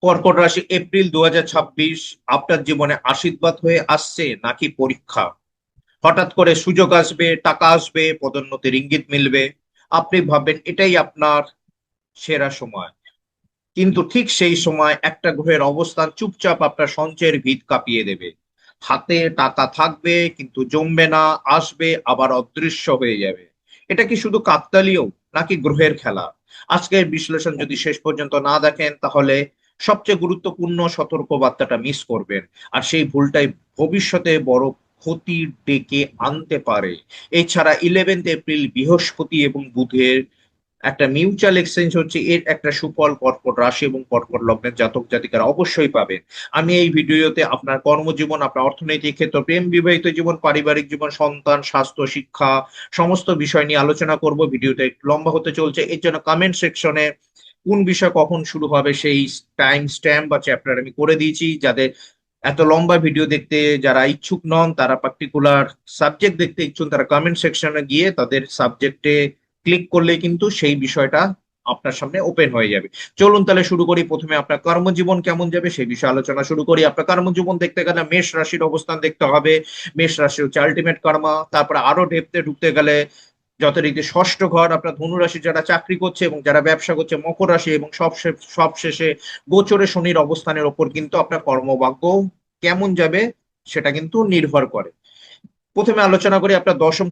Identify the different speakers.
Speaker 1: কর্কট রাশি, এপ্রিল 2026 আপনার জীবনে আশীর্বাদ হয়ে আসছে নাকি পরীক্ষা? হঠাৎ করে সুযোগ আসবে, টাকা আসবে, পদোন্নতির ইঙ্গিত মিলবে, আপনি ভাববেন এটাই আপনার সেরা সময়। কিন্তু ঠিক সেই সময় একটা গ্রহের অবস্থান চুপচাপ আপনার সঞ্চয়ের ভিত কাঁপিয়ে দেবে। হাতে টাকা থাকবে কিন্তু জমবে না, আসবে আবার অদৃশ্য হয়ে যাবে। এটা কি শুধু কাকতালীয় নাকি গ্রহের খেলা? আজকের বিশ্লেষণ যদি শেষ পর্যন্ত না দেখেন তাহলে সবচেয়ে গুরুত্বপূর্ণ সতর্ক বার্তাটা মিস করবেন। আর সেই ভুলটাই ভবিষ্যতে বড় ক্ষতি ডেকে আনতে পারে। এছাড়া 11 এপ্রিল বৃহস্পতি এবং বুধের একটা মিউচুয়াল এক্সচেঞ্জ হচ্ছে, এর একটা সুফল কর্কট রাশি এবং কর্কট লগ্নের জাতক জাতিকারা অবশ্যই পাবেন। আমি এই ভিডিওতে আপনার কর্মজীবন, আপনার অর্থনৈতিক ক্ষেত্র, প্রেম বিবাহিত জীবন, পারিবারিক জীবন, সন্তান, স্বাস্থ্য, শিক্ষা সমস্ত বিষয় নিয়ে আলোচনা করব। ভিডিওটা একটু লম্বা হতে চলছে, এর জন্য কমেন্ট সেকশনে কোন বিষয় কখন শুরু হবে সেই টাইম স্ট্যাম্প বা চ্যাপ্টার আমি করে দিয়েছি। যাদের এত লম্বা ভিডিও দেখতে যারা ইচ্ছুক নন, তারা পার্টিকুলার সাবজেক্ট দেখতে ইচ্ছুক, তারা কমেন্ট সেকশনে গিয়ে তাদের সাবজেক্টে ক্লিক করলে কিন্তু সেই বিষয়টা আপনার সামনে ওপেন হয়ে যাবে। চলুন তাহলে শুরু করি। প্রথমে আপনার কর্মজীবন কেমন যাবে সেই বিষয়ে আলোচনা শুরু করি। আপনার কর্মজীবন দেখতে গেলে মেষ রাশির অবস্থান দেখতে হবে। মেষ রাশি হচ্ছে আলটিমেট কর্মা। তারপরে আরো ডেপথে ঢুকতে গেলে যথারীতি ষষ্ঠ ঘর আপনার ধনু রাশি, যারা চাকরি করছে এবং যারা ব্যবসা করছে মকর রাশি, এবং সব শেষে গোচরে শনির অবস্থানের ওপর কিন্তু আপনার কর্মভাগ্য কেমন যাবে সেটা কিন্তু নির্ভর করে। প্রথমে আলোচনা করি আপনার দশম